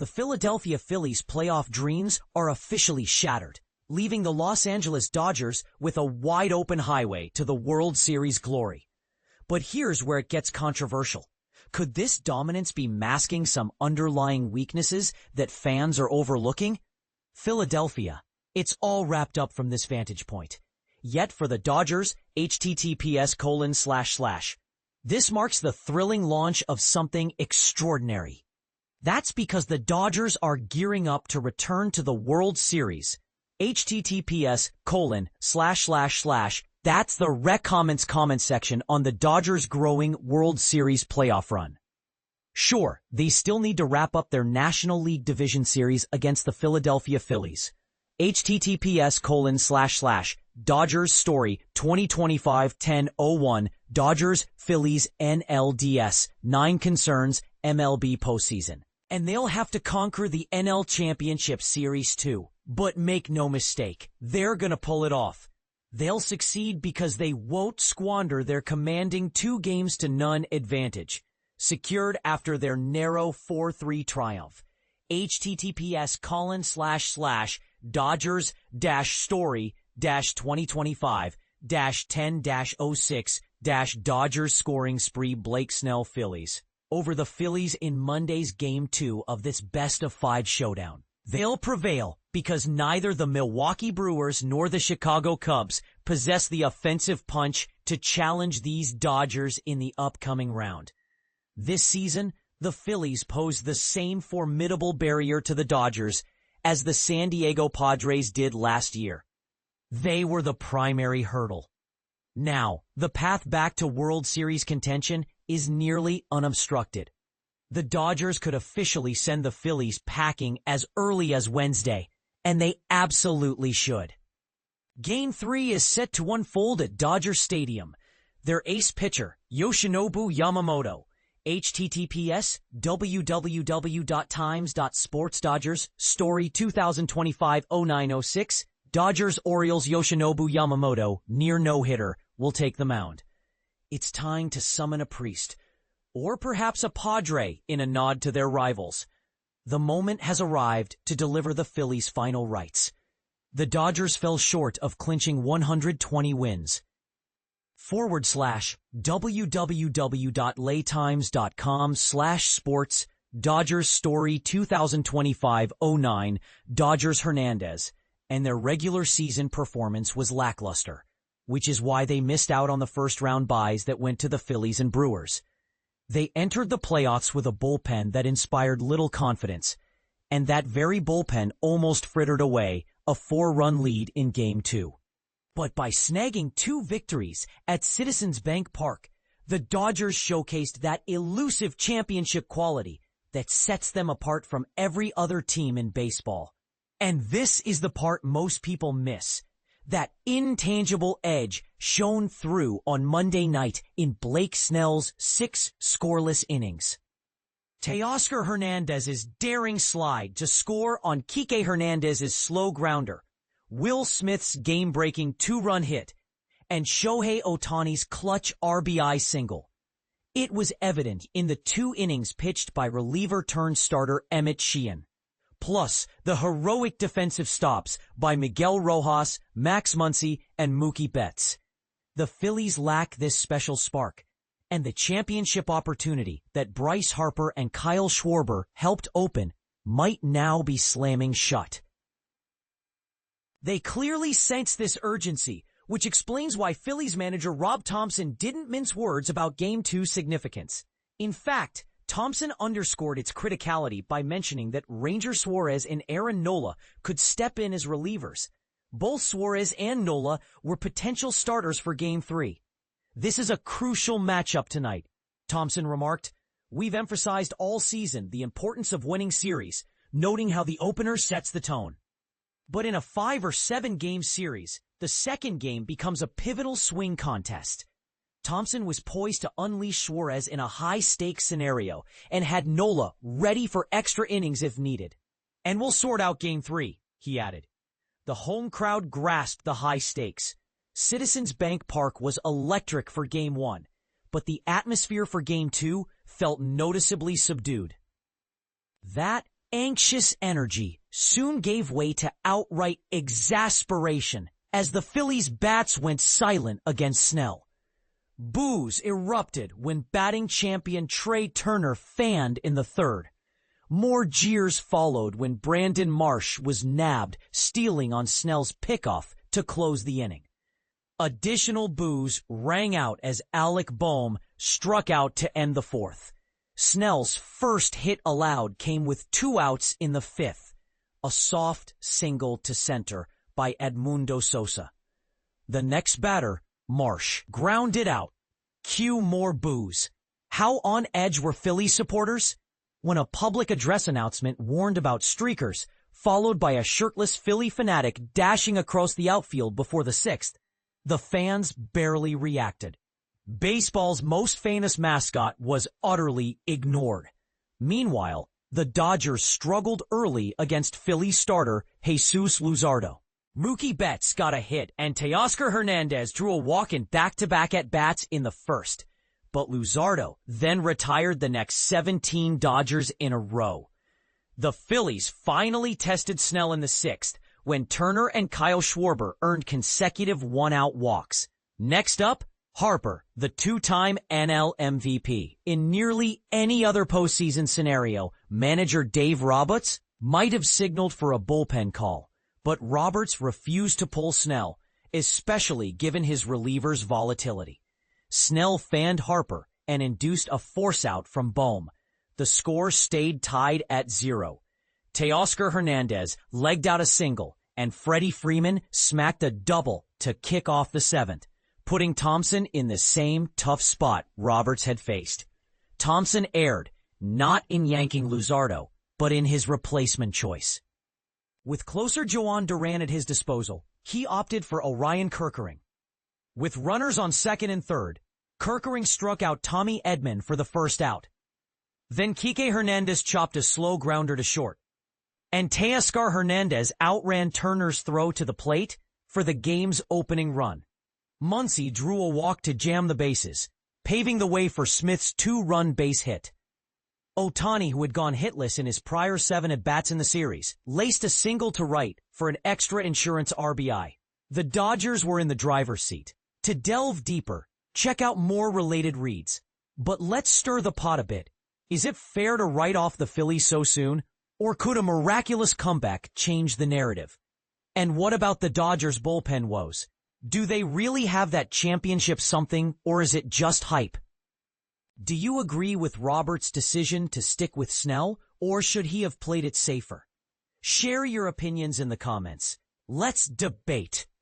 The Philadelphia Phillies' playoff dreams are officially shattered, leaving the Los Angeles Dodgers with a wide-open highway to the World Series glory. But here's where it gets controversial. Could this dominance be masking some underlying weaknesses that fans are overlooking? Philadelphia. It's all wrapped up from this vantage point. Yet for the Dodgers, https:// this marks the thrilling launch of something extraordinary. That's because the Dodgers are gearing up to return to the World Series. https:// that's the rec comments comment section on the Dodgers' growing World Series playoff run. Sure, they still need to wrap up their National League Division Series against the Philadelphia Phillies. https:// Dodgers story 2025-10-01 Dodgers Phillies NLDS 9 concerns MLB postseason. And they'll have to conquer the NL Championship Series too. But make no mistake, they're gonna pull it off. They'll succeed because they won't squander their commanding 2-0 advantage, secured after their narrow 4-3 triumph. https:// Dodgers-story-2025-10-06 Dodgers scoring spree Blake Snell Phillies over the Phillies in Monday's Game 2 of this best-of-5 showdown. They'll prevail because neither the Milwaukee Brewers nor the Chicago Cubs possess the offensive punch to challenge these Dodgers in the upcoming round. This season, the Phillies pose the same formidable barrier to the Dodgers as the San Diego Padres did last year. They were the primary hurdle. Now, the path back to World Series contention is nearly unobstructed. The Dodgers could officially send the Phillies packing as early as Wednesday, and they absolutely should. Game 3 is set to unfold at Dodger Stadium. Their ace pitcher, Yoshinobu Yamamoto, https://www.times.sports Dodgers story 2025-09-06 Dodgers-Orioles Yoshinobu Yamamoto, near no-hitter, will take the mound. It's time to summon a priest, or perhaps a Padre in a nod to their rivals. The moment has arrived to deliver the Phillies' final rites. The Dodgers fell short of clinching 120 wins. /www.laytimes.com/sports Dodgers story 2025-09 Dodgers Hernandez, and their regular season performance was lackluster, which is why they missed out on the first-round byes that went to the Phillies and Brewers. They entered the playoffs with a bullpen that inspired little confidence, and that very bullpen almost frittered away a 4-run lead in Game 2. But by snagging 2 victories at Citizens Bank Park, the Dodgers showcased that elusive championship quality that sets them apart from every other team in baseball. And this is the part most people miss. That intangible edge shone through on Monday night in Blake Snell's 6 scoreless innings. Teoscar Hernandez's daring slide to score on Kike Hernandez's slow grounder, Will Smith's game-breaking 2-run hit, and Shohei Ohtani's clutch RBI single. It was evident in the 2 innings pitched by reliever-turned-starter Emmett Sheehan, plus the heroic defensive stops by Miguel Rojas, Max Muncy, and Mookie Betts. The Phillies lack this special spark, and the championship opportunity that Bryce Harper and Kyle Schwarber helped open might now be slamming shut. They clearly sense this urgency, which explains why Phillies manager Rob Thomson didn't mince words about Game 2's significance. In fact, Thomson underscored its criticality by mentioning that Ranger Suarez and Aaron Nola could step in as relievers. Both Suarez and Nola were potential starters for Game 3. This is a crucial matchup tonight, Thomson remarked. We've emphasized all season the importance of winning series, noting how the opener sets the tone. But in a 5 or 7 game series, the second game becomes a pivotal swing contest. Thomson was poised to unleash Suarez in a high-stakes scenario and had Nola ready for extra innings if needed. And we'll sort out Game 3, he added. The home crowd grasped the high stakes. Citizens Bank Park was electric for Game 1, but the atmosphere for Game 2 felt noticeably subdued. That Anxious energy soon gave way to outright exasperation as the Phillies' bats went silent against Snell. Boos erupted when batting champion Trey Turner fanned in the third. More jeers followed when Brandon Marsh was nabbed stealing on Snell's pickoff to close the inning. Additional boos rang out as Alec Boehm struck out to end the fourth. Snell's first hit allowed came with 2 outs in the fifth, a soft single to center by Edmundo Sosa. The next batter, Marsh, grounded out. Cue more boos. How on edge were Phillies supporters? When a public address announcement warned about streakers, followed by a shirtless Philly fanatic dashing across the outfield before the sixth, the fans barely reacted. Baseball's most famous mascot was utterly ignored. Meanwhile, the Dodgers struggled early against Philly starter Jesus Luzardo. Mookie Betts got a hit and Teoscar Hernandez drew a walk in back-to-back at-bats in the first. But Luzardo then retired the next 17 Dodgers in a row. The Phillies finally tested Snell in the sixth when Turner and Kyle Schwarber earned consecutive one-out walks. Next up, Harper, the 2-time NL MVP. In nearly any other postseason scenario, manager Dave Roberts might have signaled for a bullpen call, but Roberts refused to pull Snell, especially given his reliever's volatility. Snell fanned Harper and induced a force-out from Boehm. The score stayed tied at 0. Teoscar Hernandez legged out a single, and Freddie Freeman smacked a double to kick off the seventh, putting Thompson in the same tough spot Roberts had faced. Thompson erred, not in yanking Luzardo, but in his replacement choice. With closer Joan Duran at his disposal, he opted for Orion Kerkering. With runners on second and third, Kerkering struck out Tommy Edman for the first out. Then Kike Hernandez chopped a slow grounder to short, and Teoscar Hernandez outran Turner's throw to the plate for the game's opening run. Muncy drew a walk to jam the bases, paving the way for Smith's 2-run base hit. Ohtani, who had gone hitless in his prior 7 at-bats in the series, laced a single to right for an extra insurance RBI. The Dodgers were in the driver's seat. To delve deeper, check out more related reads. But let's stir the pot a bit. Is it fair to write off the Phillies so soon, or could a miraculous comeback change the narrative? And what about the Dodgers' bullpen woes? Do they really have that championship something, or is it just hype? Do you agree with Roberts' decision to stick with Snell, or should he have played it safer? Share your opinions in the comments. Let's debate.